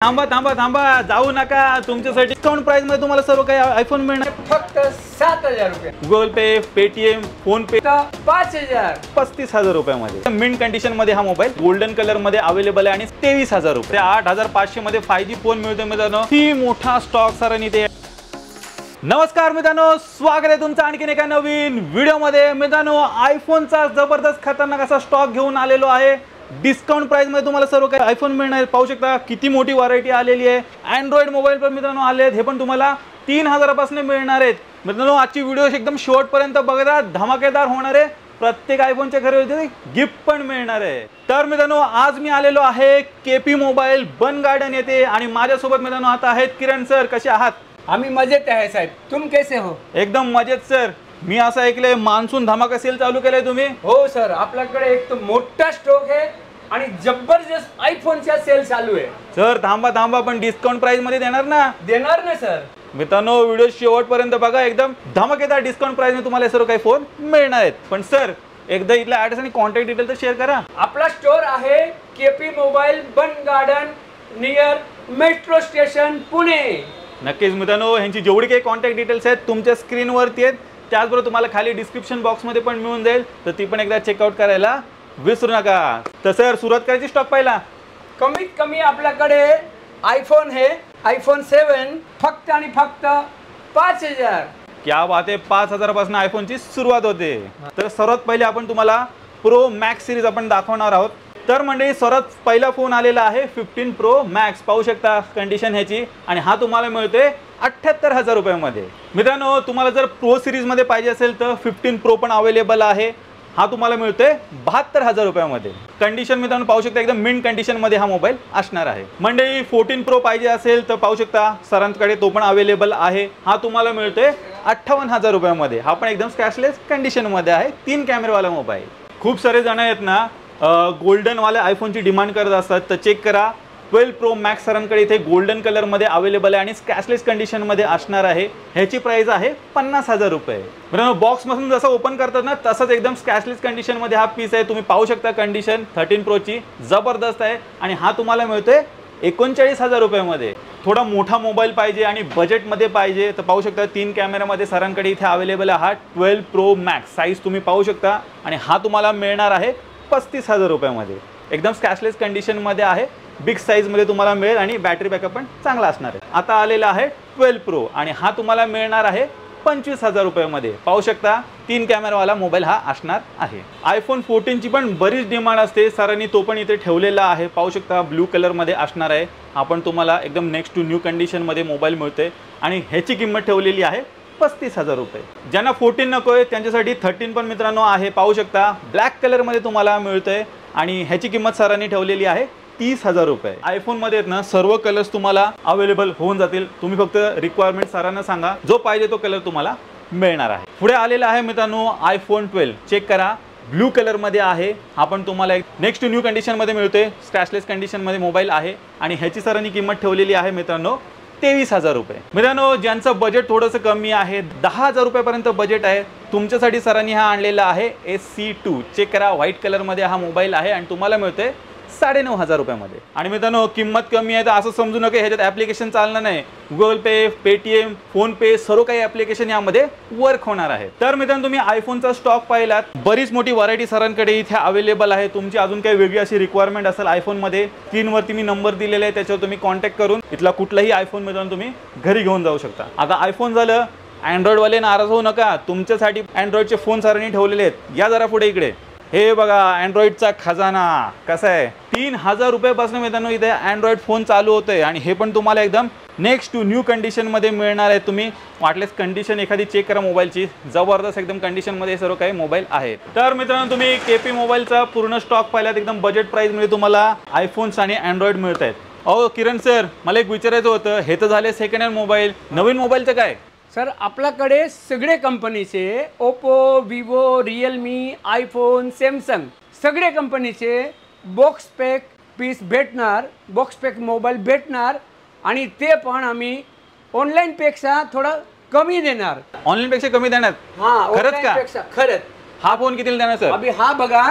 थांबा थांबा थांबा जाऊ नका। तुमच्यासाठी डिस्काउंट प्राइस मध्ये तुम्हाला सर्व काही आयफोन मिळणार फक्त 7,000 रुपये। गुगल पे, पेटीएम, फोन पे 5,000 35,000 रुपयामध्ये मिंट कंडिशन मध्ये हा मोबाईल गोल्डन कलर मध्ये अवेलेबल आहे आणि 23,000 रुपये 8,500 मध्ये 5G फोन मिळतो मित्रांनो। ही मोठा स्टॉक सरांनी ते। नमस्कार मित्रांनो, स्वागत आहे तुमचं आणखीन एका नवीन व्हिडिओ मध्ये। मित्रांनो आयफोनचा जबरदस्त खतरनाक असा स्टॉक घेऊन आलेलो आहे। डिस्काउंट प्राइस मध्ये तुम्हाला सर्व काही आयफोन मिळणार। पाहू शकता किती मोठी व्हरायटी आलेली आहे। अँड्रॉइड मोबाईल पण मित्रांनो आले आहेत, हे पण तुम्हाला 3,000 पासून मिळणार आहेत। मित्रांनो आजची व्हिडिओ एकदम शेवटपर्यंत बघा, धमाकेदार होणार आहे। प्रत्येक आयफोनच्या खरेदीमध्ये गिफ्ट पण मिळणार आहे। तर मित्रांनो आज मी आलेलो आहे केपी मोबाईल बन गार्डन येथे आणि माझ्यासोबत मित्रांनो आता आहेत किरण सर। कसे आहात? आम्ही मजेत आहे साहेब, तुम कैसे हो? एकदम मजेत सर। मी असं ऐकलंय मान्सून धमाका सेल चालू केलाय तुम्ही? हो सर, आपल्याकडे एक तो मोठा स्टॉक आहे आणि जबरदस्त आयफोनचा सेल चालू आहे। सर थांबा थांबा, पण डिस्काउंट प्राइस मध्ये देणार ना? देणार ना सर। मित्रांनो व्हिडिओ शेवटपर्यंत बघा, एकदम धमाकेदार डिस्काउंट प्राइस मध्ये तुम्हाला सर्व काही फोन मिळणार आहेत। पण सर एकदा इथला ऍड्रेस आणि कॉन्टॅक्ट डिटेल तर शेअर करा। आपला स्टोर आहे KP mobile Bund Garden near metro station Pune. नक्कीच मित्रांनो, ह्यांची जेवढी काही कॉन्टॅक्ट डिटेल्स आहेत तुमच्या स्क्रीनवरती आहेत, त्याचबरोबर तुम्हाला खाली डिस्क्रिप्शन बॉक्समध्ये पण मिळून जाईल, तर ती पण एकदा चेकआउट करायला विसरू नका। तर सर सुरुवात करायची स्टॉक पहिला। कमीत कमी आपल्याकडे आयफोन है आयफोन 7 फक्त आणि फक्त 5,000। क्या बात आहे, 5,000 पासून आयफोनची सुरुवात होते। तर सर्वात पहिले आपण तुम्हाला प्रो मॅक्स सिरीज आपण दाखवणार आहोत। तर मंडळी सर्वात पहिला फोन आलेला आहे 15 प्रो मॅक्स। पाहू शकता कंडिशन ह्याची, आणि हा तुम्हाला मिळतोय 78,000 रुपयामध्ये। मित्रांनो तुम्हाला जर प्रो सिरीज मध्ये पाहिजे असेल तर 15 प्रो पण अवेलेबल आहे। हा तुम्हाला मिळतोय 72,000 रुपयामध्ये। कंडिशन मित्रांनो पाहू शकता एकदम मिंट कंडिशन मध्ये हा मोबाईल असणार आहे। मंडळी 14 प्रो पाहिजे असेल तर पाहू शकता सरांकडे तो पण अवेलेबल आहे। हा तुम्हाला मिळतोय 58,000 रुपयामध्ये। हा पण एकदम स्क्रॅचलेस कंडिशन मध्ये आहे, 3 कॅमेरावाला मोबाईल। खूप सारे जण आहेत ना गोल्डन वाले आयफोनची डिमांड करत असतात, तर चेक करा 12 प्रो मॅक्स सरांकडे इथे गोल्डन कलर मध्ये अवेलेबल आहे आणि स्क्रॅचलेस कंडिशन मध्ये असणार आहे। ह्याची प्राइस आहे 50,000 रुपये। मित्रांनो बॉक्स मधून जसं ओपन करतात ना तसंच एकदम स्क्रॅचलेस कंडिशन मध्ये हा पीस आहे। तुम्ही पाहू शकता कंडिशन 13 प्रो ची जबरदस्त आहे आणि हा तुम्हाला मिळतोय 39,000 रुपयामध्ये। थोडा मोठा मोबाईल पाहिजे आणि बजेट मध्ये पाहिजे तर पाहू शकता 3 कॅमेरामध्ये सरांकडे इथे अवेलेबल आहे हा 12 प्रो मॅक्स। साईज तुम्ही पाहू शकता आणि हा तुम्हाला मिळणार आहे 35,000 रुपयामध्ये। एकदम स्क्रॅचलेस कंडिशन मध्ये आहे, बिग साईज मध्ये तुम्हाला मिळेल आणि बॅटरी बॅकअप पण चांगला असणार आहे। आता आलेला आहे 12 प्रो आणि हा तुम्हाला मिळणार आहे 25,000 रुपयामध्ये। पाहू शकता 3 कॅमेरावाला मोबाईल हा असणार आहे। आयफोन 14 ची पण बरीच डिमांड असते, सरांनी तो पण इथे ठेवलेला आहे। पाहू शकता ब्लू कलर मध्ये असणार आहे। आपण तुम्हाला एकदम नेक्स्ट टू न्यू कंडिशन मध्ये मोबाईल मिळतोय आणि ह्याची किंमत ठेवलेली आहे 35,000 रुपये। ज्यांना 14 नकोय त्यांच्यासाठी 13 पण मित्रांनो आहे। पाहू शकता ब्लॅक कलर मध्ये तुम्हाला मिळतोय आणि ह्याची किंमत सरांनी ठेवलेली आहे 30,000 रुपये। आयफोन मध्ये ना सर्व कलर्स तुम्हाला अवेलेबल होऊन जातील, तुम्ही फक्त रिक्वायरमेंट सरांना सांगा, जो पाहिजे तो कलर तुम्हाला मिळणार आहे। पुढे आलेला आहे मित्रांनो आयफोन 12। चेक करा ब्लू कलर मध्ये आहे। हा पण तुम्हाला एक नेक्स्ट न्यू कंडिशन मध्ये मिळतोय, स्क्रॅचलेस कंडिशन मध्ये मोबाईल आहे आणि ह्याची सरांनी किंमत ठेवलेली आहे मित्रांनो 23,000 रुपये। मित्रांनो ज्यांचं बजेट थोडंसं कमी आहे, 10,000 रुपयापर्यंत बजेट आहे, तुमच्यासाठी सरांनी हा आणलेला आहे SC2। चेक करा व्हाईट कलर मध्ये हा मोबाईल आहे आणि तुम्हाला मिळतोय 9,500 रुपयामध्ये। आणि मित्रांनो किंमत कमी आहे तर असं समजू नका ह्याच्यात ॲप्लिकेशन चालणार नाही। गुगल पे, पेटीएम, फोन पे सर्व काही ॲप्लिकेशन यामध्ये वर्क होणार आहे। तर मित्रांनो तुम्ही आयफोनचा स्टॉक पाहिलात, बरीच मोठी व्हरायटी सरांकडे इथे अवेलेबल आहे। तुमची अजून काही वेगळी अशी रिक्वायरमेंट असेल आयफोनमध्ये, स्क्रीनवरती मी नंबर दिलेला आहे, त्याच्यावर तुम्ही कॉन्टॅक्ट करून इथला कुठलाही आयफोन मित्रांनो तुम्ही घरी घेऊन जाऊ शकता। आता आयफोन झालं, अँड्रॉइडवाले नाराज होऊ नका, तुमच्यासाठी अँड्रॉइडचे फोन सरांनी ठेवलेले आहेत। या जरा पुढे इकडे, हे बघा अँड्रॉइडचा खजाना कसा आहे। 3,000 रुपयापासून मित्रांनो इथे अँड्रॉइड फोन चालू होतोय आणि हे पण तुम्हाला एकदम नेक्स्ट टू न्यू कंडिशन मध्ये मिळणार आहे। तुम्ही वाटलेस कंडिशन एखादी चेक करा मोबाईलची, जबरदस्त एकदम कंडिशन मध्ये सर्व काही मोबाईल आहेत। तर मित्रांनो तुम्ही केपी मोबाईलचा पूर्ण स्टॉक पाहिलात, एकदम बजेट प्राइस मध्ये तुम्हाला आयफोन्स आणि अँड्रॉइड मिळत आहेत। अहो किरण सर मला एक विचारायचं होतं, हे तर झाले सेकंड हँड मोबाईल, नवीन मोबाईलचं काय? सर आपल्याकडे सगळे कंपनीचे Oppo, Vivo, Realme, iPhone, Samsung सगळे कंपनीचे बॉक्स पॅक पीस भेटणार, बॉक्स पॅक मोबाईल भेटणार आणि ते पण आम्ही ऑनलाईन पेक्षा थोडं कमी देणार। ऑनलाईन पेक्षा कमी देणार? हां खरंच का? खरंच। हा फोन कितीला देणार सर? अभी हा बघा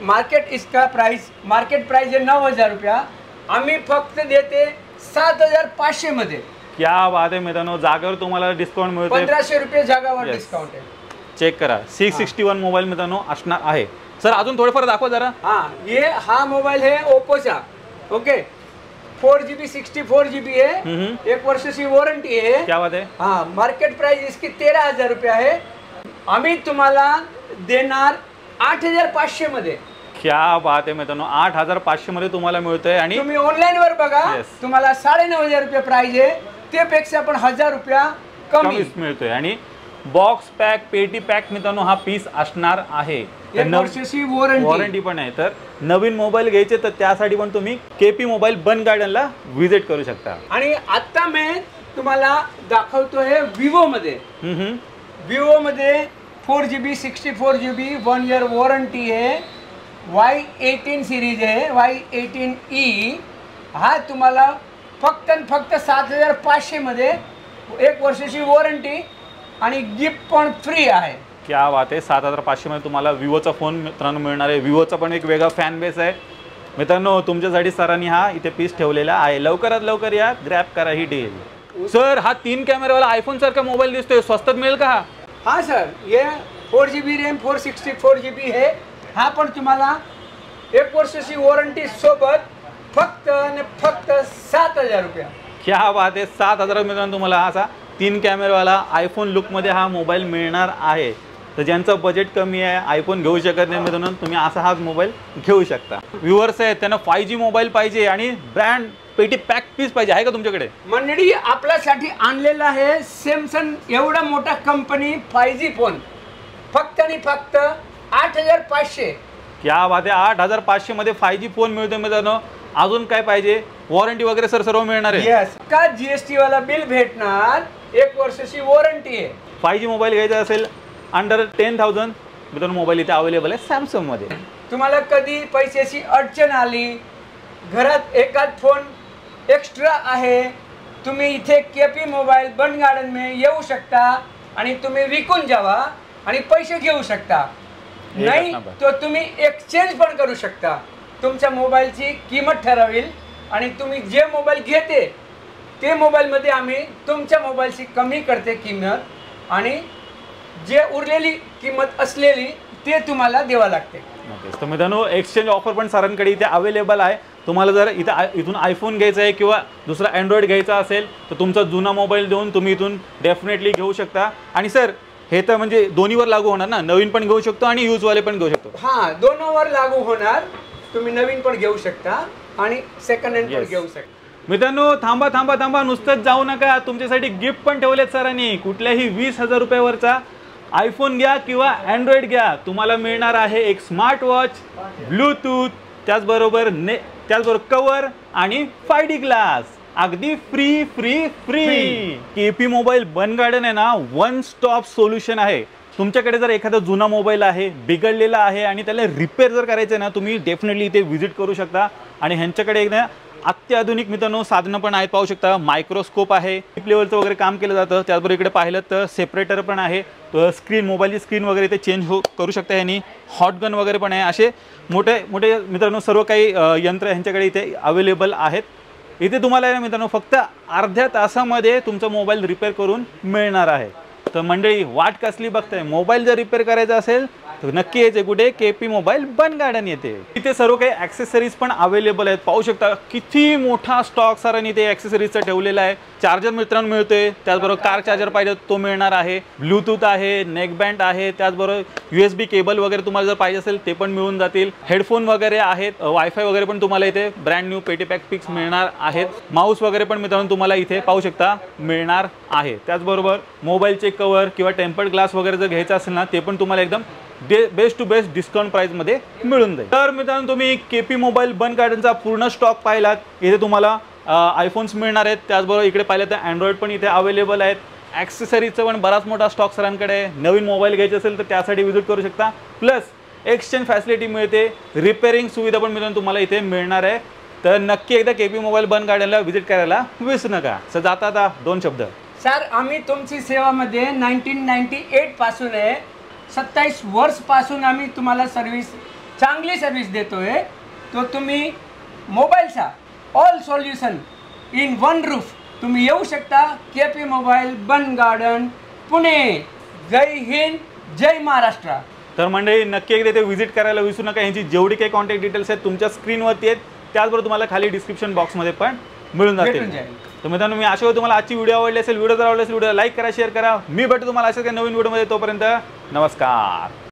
मार्केट इसका प्राइस, मार्केट प्राइस है 9,000 रुपया, आम्ही फक्त देते 7,500 मध्ये. क्या बात आहे मित्रांनो, जागेवर तुम्हाला डिस्काउंट मिळते. 1,500 रुपये जागावर डिस्काउंट आहे. चेक करा 661 मोबाईल मित्रांनो असणार आहे. सर अजून थोडेफार दाखवा जरा. हा मोबाईल है ओप्पोचा. ओके 4GB 64GB है. 1 वर्षाची वॉरंटी है. क्या बात आहे. हाँ मार्केट प्राइस इसकी 13,000 रुपये आहे. आम्ही तुम्हाला देणार 8,500 मध्ये. क्या बात आहे मित्रांनो, 8,500 मध्ये तुम्हाला मिळतंय. आणि तुम्ही ऑनलाईन वर बघा तुम्हाला 9,500 रुपये प्राइस आहे. ते पेक्षा पण 1,000 रुपया कमी मिळतोय. आणि बॉक्स पॅक पेटी पॅक मित्रांनो हा पीस असणार आहे. वर्षाची वॉरंटी पण आहे. तर नवीन मोबाईल घ्यायचे तर त्यासाठी पण तुम्ही केपी मोबाईल बन गार्डनला व्हिजिट करू शकता. आणि आता मी तुम्हाला दाखवतोय विवो मध्ये. विवो मध्ये 4GB 64GB 1 इयर वॉरंटी आहे. Y18 सिरीज आहे. Y18E हा तुम्हाला फक्त 7,500 मध्ये 1 वर्षाची वॉरंटी आणि गिफ्ट पण फ्री आहे. क्या बात आहे. 7,500 मध्ये तुम्हाला विवोचा फोन मित्रांनो मिळणार आहे. विवोचा पण एक वेगळा फॅन बेस आहे मित्रांनो. तुमच्यासाठी सरांनी हा इथे पीस ठेवलेला आहे. लवकरात लवकर या ग्रॅब करा ही डील. सर हा 3 कॅमेरावाला आयफोन सारखा मोबाईल दिसतोय, स्वस्तात मिळेल का? हा सर ये 4GB रॅम 464GB है. हा पण तुम्हाला 1 वर्षाची वॉरंटी सोबत फक्त आणि फक्त 7,000 रुपया. क्या बात आहे. 7,000 मित्रांनो तुम्हाला असा 3 कॅमेरावाला आयफोन लुकमध्ये हा मोबाईल मिळणार आहे. तर ज्यांचं बजेट कमी आहे, आयफोन घेऊ शकत नाही मित्रांनो, तुम्ही असा हा मोबाईल घेऊ शकता. व्ह्युअर्स आहेत त्यांना 5G मोबाईल पाहिजे आणि ब्रँड पेटी पॅक पीस पाहिजे आहे का तुमच्याकडे? मंडळी आपल्यासाठी आणलेला आहे सॅमसंग एवढा मोठा कंपनी 5G फोन फक्त आणि फक्त 8,500. क्या बात आहे. 8,500 मध्ये 5G फोन मिळतोय मित्रांनो. अजून काय पाहिजे? वॉरंटी वगैरे सर सर्व मिळणार आहे. यस का GST वाला बिल भेटणार. 1 वर्षाची वॉरंटी आहे. 5G मोबाईल घ्यायचा असेल अंडर 10,000 मित्रांनो मोबाईल इथे अवेलेबल आहे सॅमसंग मध्ये. तुम्हाला कधी पैशाची अडचण आली, घरात एखाद फोन एक्स्ट्रा आहे, तुम्ही इथे केपी मोबाईल बन गार्डन में येऊ शकता आणि तुम्ही विकून जावा आणि पैसे घेऊ शकता. नाही तो तुम्ही एक्सचेंज पण करू शकता. तुमच्या मोबाईलची किंमत ठरवेल आणि तुम्ही जे मोबाईल घेते ते मोबाईलमध्ये आम्ही तुमच्या मोबाईलची कमी करते किंमत आणि जे उरलेली किंमत असलेली ते तुम्हाला द्यावा लागते. तर मित्रांनो एक्सचेंज ऑफर पण सरांकडे इथे अवेलेबल आहे. तुम्हाला जर इथून आयफोन घ्यायचा आहे किंवा दुसरा अँड्रॉइड घ्यायचा असेल तर तुमचा जुना मोबाईल देऊन तुम्ही इथून डेफिनेटली घेऊ शकता. आणि सर हे तर म्हणजे दोन्हीवर लागू होणार ना, नवीन पण घेऊ शकतो आणि यूजवाले पण घेऊ शकतो. हां दोनोवर लागू होणार. तुम्ही नवीन पण घेऊ शकता आणि सेकंड हँड पण घेऊ शकता. मित्रांनो थांबा थांबा थांबा, नुसतंच जाऊ नका. तुमच्यासाठी गिफ्ट पण ठेवलेत सरांनी. कुठल्याही 20,000 रुपयावरचा आयफोन घ्या किंवा अँड्रॉइड घ्या, तुम्हाला मिळणार आहे एक स्मार्ट वॉच, ब्लूटूथ, त्याचबरोबर कवर आणि 5D ग्लास अगदी free free free. KP mobile Bund Garden आहे ना, वन स्टॉप सोल्युशन आहे. तुमच्याकडे जर एखादा जुना मोबाईल आहे, बिघडलेला आहे आणि त्याला रिपेअर जर करायचं आहे ना, तुम्ही डेफिनेटली इथे व्हिजिट करू शकता. आणि ह्यांच्याकडे एक ना अत्याधुनिक मित्रांनो साधनं पण आहेत, पाहू शकता. मायक्रोस्कोप आहे, डिप लेवलचं वगैरे काम केलं जातं. त्याचबरोबर इकडे पाहिलं तर सेपरेटर पण आहे. स्क्रीन मोबाईलची स्क्रीन वगैरे इथे चेंज करू शकता यांनी. हॉटगन वगैरे पण आहे. असे मोठे मोठे मित्रांनो सर्व काही यंत्र ह्यांच्याकडे इथे अवेलेबल आहेत. इथे तुम्हाला मित्रांनो फक्त अर्ध्या तासामध्ये तुमचा मोबाईल रिपेअर करून मिळणार आहे. तर मंडळी वाट कसली बघताय? मोबाईल जर रिपेअर करायचा असेल तर नक्की यायचे कुठे? केपी मोबाईल बन गार्डन येते. इथे सर्व काही ॲक्सेसरीज पण अवेलेबल आहेत. पाहू शकता किती मोठा स्टॉक सरांनी ते ॲक्सेसरीजचा ठेवलेला आहे. चार्जर मित्रांनो मिळतोय, त्याचबरोबर कार चार्जर पाहिजे तो मिळणार आहे. ब्लूटूथ आहे, नेकबँड आहे, त्याचबरोबर USB केबल वगैरे तुम्हाला जर पाहिजे असेल ते पण मिळून जातील. हेडफोन वगैरे आहेत, वायफाय वगैरे पण तुम्हाला इथे ब्रँड न्यू पेटी पॅक पिक्स मिळणार आहेत. माऊस वगैरे पण मित्रांनो तुम्हाला इथे पाहू शकता मिळणार आहे. त्याचबरोबर मोबाईलचे कवर किंवा टेम्पर्ड ग्लास वगैरे जर घ्यायचं असेल ना, ते पण तुम्हाला एकदम बेस्ट टू बेस्ट डिस्काउंट प्राइसमध्ये मिळून जाईल. तर मित्रांनो तुम्ही केपी मोबाईल बन गार्डनचा पूर्ण स्टॉक पाहिलात. इथे तुम्हाला आयफोन्स मिळणार आहेत. त्याचबरोबर इकडे पाहिलं तर अँड्रॉइड पण इथे अवेलेबल आहेत. ॲक्सेसरीजचा पण बराच मोठा स्टॉक सरांकडे आहे. नवीन मोबाईल घ्यायचे असेल तर त्यासाठी व्हिजिट करू शकता. प्लस एक्सचेंज फॅसिलिटी मिळते, रिपेअरिंग सुविधा पण मित्रांनो तुम्हाला इथे मिळणार आहे. तर नक्की एकदा केपी मोबाईल बन गार्डनला व्हिजिट करायला विसरू नका. सर जाता 2 शब्द. सर आम्ही तुमची सेवामध्ये 1998 पासून आहे. 27 वर्षपासून आम्ही तुम्हाला चांगली सर्व्हिस देतोय. तो तुम्ही मोबाईलचा all solution in one roof. तुम्ही येऊ शकता KP mobile, Bund garden, Pune. जय हिंद, जय महाराष्ट्र. तर मंडळी नक्की एकदा ते व्हिजिट करायला विसरू नका. यांची जेवढी काही कॉन्टॅक्ट डिटेल्स आहेत तुमच्या स्क्रीनवरती आहेत, त्याचबरोबर तुम्हाला खाली डिस्क्रिप्शन बॉक्समध्ये पण मिळून भेटून जातील. जाईल. तर मित्रांनो मी आशा करतो तुम्हाला आजची व्हिडिओ आवडली असेल. व्हिडिओ जर आवडली असेल व्हिडिओ लाईक करा, शेअर करा. मी भेटतो तुम्हाला अशाच काही नवीन व्हिडिओमध्ये. तोपर्यंत नमस्कार.